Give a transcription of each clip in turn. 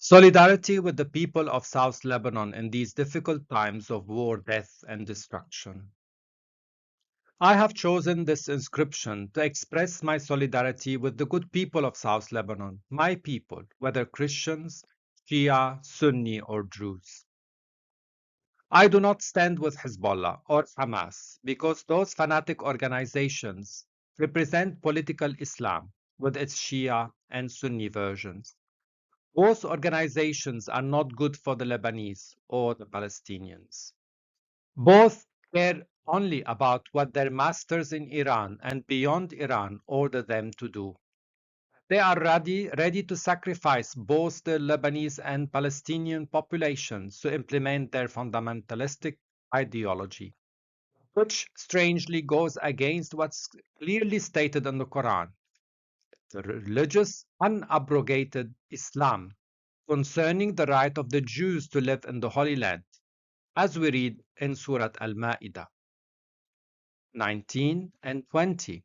Solidarity with the people of South Lebanon in these difficult times of war, death, and destruction. I have chosen this inscription to express my solidarity with the good people of South Lebanon, my people, whether Christians, Shia, Sunni, or Druze. I do not stand with Hezbollah or Hamas because those fanatic organizations represent political Islam with its Shia and Sunni versions. Both organizations are not good for the Lebanese or the Palestinians. Both care only about what their masters in Iran and beyond Iran order them to do. They are ready to sacrifice both the Lebanese and Palestinian populations to implement their fundamentalistic ideology, which strangely goes against what's clearly stated in the Quran, the religious, unabrogated Islam concerning the right of the Jews to live in the Holy Land, as we read in Surah Al-Maidah 19 and 20.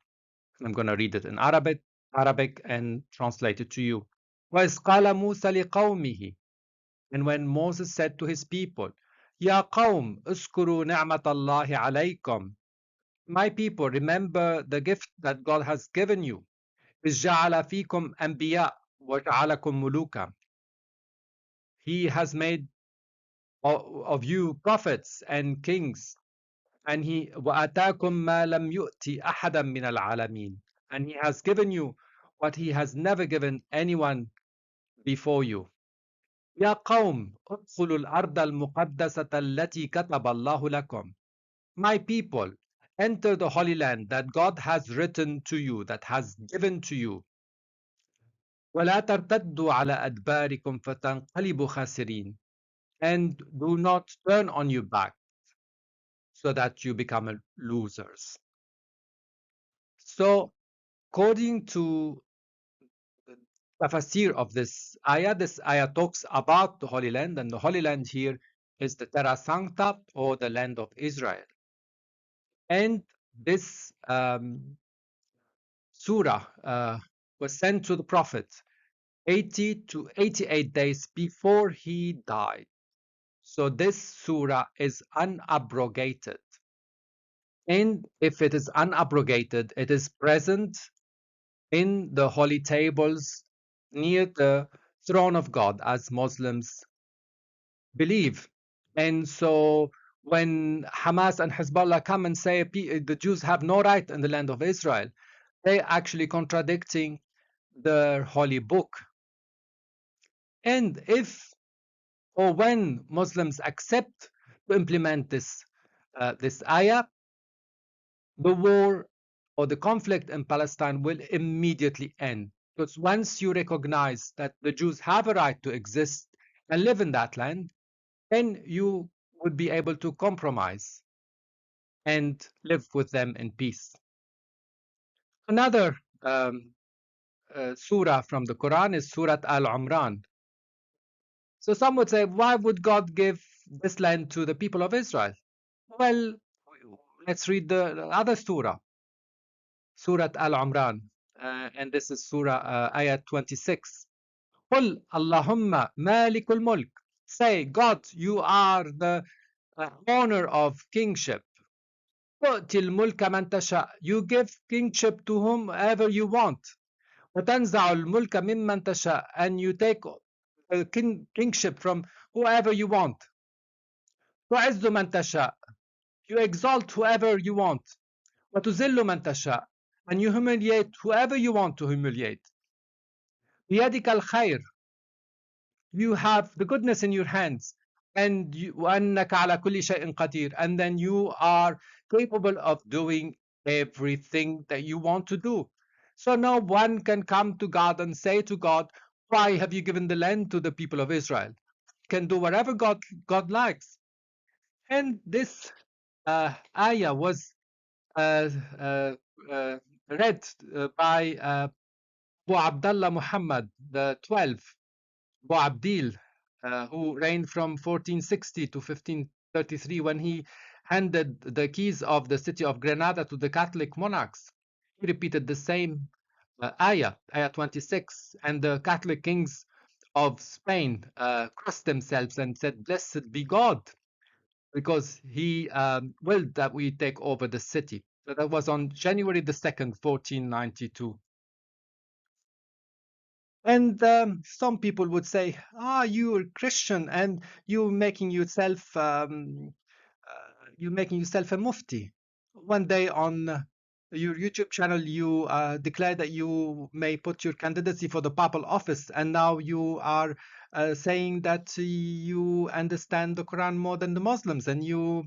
I'm going to read it in Arabic and translate it to you. وَإِذْ قَالَ مُوسَى لِقَوْمِهِ. And when Moses said to his people, يَا قَوْمْ اذْكُرُوا نِعْمَةَ اللَّهِ عَلَيْكُمْ. My people, remember the gift that God has given you. إِذْ جَعَلَ فِيكُمْ أَنْبِيَاءَ وَجَعَلَكُمْ مُلُوكًا. He has made of you prophets and kings, and he وَآتَاكُمْ مَا لَمْ يُؤْتِ أَحَدًا مِنَ الْعَالَمِينَ. And he has given you what he has never given anyone before you. يا قوم ادخلوا الأرض المقدسة التي كتب الله لكم. My people, enter the Holy Land that God has written to you, that has given to you. ولا ترتدوا على أدباركم فتنقلبوا خاسرين. And do not turn on your back so that you become losers. So, according to the tafsir of this ayah talks about the Holy Land, and the Holy Land here is the Terra Sancta, or the land of Israel. And this surah was sent to the Prophet 80 to 88 days before he died. So this surah is unabrogated. And if it is unabrogated, it is present in the holy tables near the throne of God, as Muslims believe. And so when Hamas and Hezbollah come and say the Jews have no right in the land of Israel, they actually contradicting the holy book. And if or when Muslims accept to implement this ayah, the war or the conflict in Palestine will immediately end. Because once you recognize that the Jews have a right to exist and live in that land, then you would be able to compromise and live with them in peace. Another surah from the Quran is Surah Al-Imran. So some would say, why would God give this land to the people of Israel? Well, let's read the other surah, Surah Al-Imran, and this is Surah Ayat 26. قُلْ اللَّهُمَّ مَالِكُ الْمُلْكِ. Say, God, you are the owner of kingship. تُؤْتِي الْمُلْكَ مَنْ تَشَاءُ. You give kingship to whomever you want. وَتَنْزَعُ الْمُلْكَ مِمَّنْ تَشَاءُ. And you take kingship from whoever you want. تُعِزُّ مَنْ تَشَاءُ. You exalt whoever you want. وَتُذِلُّ مَنْ تَشَاءُ. And you humiliate whoever you want to humiliate. بِيَدِكَ الْخَيْرُ. You have the goodness in your hands. And وَأَنَّكَ عَلَى كُلِّ شَيْءٍ قَدِيرٌ. And then you are capable of doing everything that you want to do. So no one can come to God and say to God, why have you given the land to the people of Israel? Can do whatever God likes. And this ayah was read by Abu Abdullah Muhammad the 12th, Abu Abdil, who reigned from 1460 to 1533, when he handed the keys of the city of Granada to the Catholic monarchs. He repeated the same ayah 26, and the Catholic kings of Spain crossed themselves and said, "Blessed be God," because he willed that we take over the city. So that was on January the 2nd, 1492. And some people would say, you're Christian and you're making yourself a mufti. One day on your YouTube channel, you declare that you may put your candidacy for the papal office, and now you are saying that you understand the Quran more than the Muslims, and you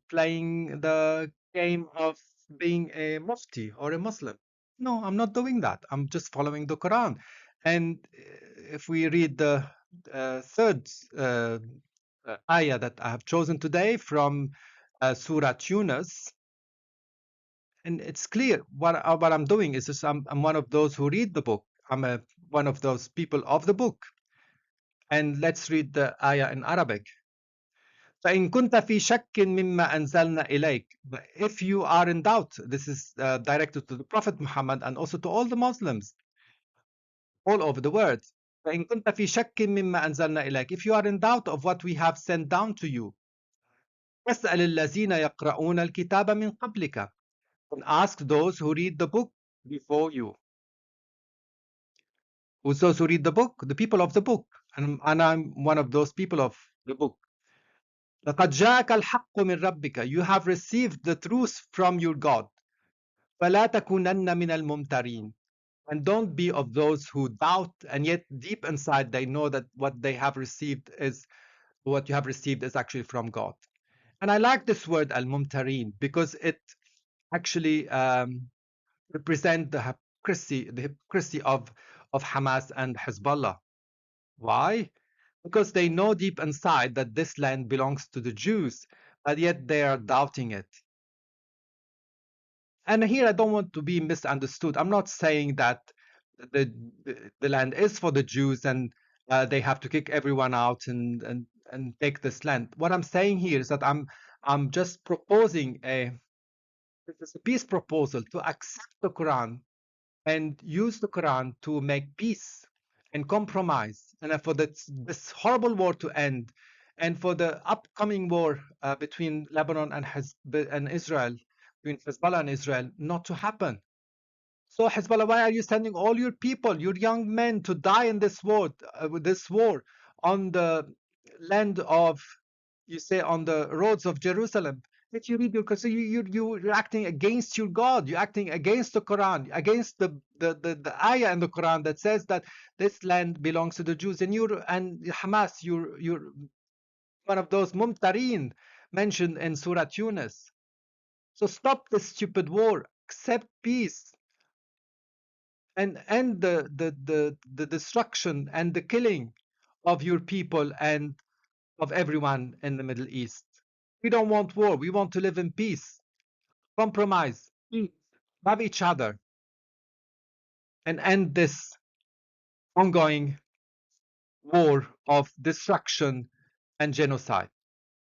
playing the game of being a mufti or a Muslim. No, I'm not doing that. I'm just following the Quran. And if we read the third ayah that I have chosen today from Surah Yunus, and it's clear what I'm doing is just I'm one of those who read the book. I'm one of those people of the book. And let's read the ayah in Arabic. فإن كنت في شك مما أنزلنا إليك. If you are in doubt, this is directed to the Prophet Muhammad and also to all the Muslims all over the world. فإن كنت في شك مما أنزلنا إليك. If you are in doubt of what we have sent down to you, فاسأل الذين يقرؤون الكتاب من قبلك. And ask those who read the book before you. Who's those who read the book? The people of the book. And I'm one of those people of the book. لقد جاءك الحق من ربك. You have received the truth from your God. فلا تكونن من الممترين. And don't be of those who doubt, and yet deep inside they know that what you have received is actually from God. And I like this word al-mumtarin because it actually represents the hypocrisy of Hamas and Hezbollah. Why? Because they know deep inside that this land belongs to the Jews, but yet they are doubting it. And here I don't want to be misunderstood. I'm not saying that the land is for the Jews and they have to kick everyone out and take this land. What I'm saying here is that I'm just proposing a peace proposal to accept the Quran and use the Quran to make peace and compromise, and for this horrible war to end, and for the upcoming war between Lebanon and Israel, between Hezbollah and Israel, not to happen. So Hezbollah, why are you sending all your people, your young men, to die in this war on the land of, you say, on the roads of Jerusalem? If you read your Quran, so you're acting against your God. You're acting against the Quran, against the ayah in the Quran that says that this land belongs to the Jews. And Hamas, you're one of those mumtarin mentioned in Surah Yunus. So stop this stupid war. Accept peace. And end the destruction and the killing of your people and of everyone in the Middle East. We don't want war. We want to live in peace, compromise, love each other, and end this ongoing war of destruction and genocide.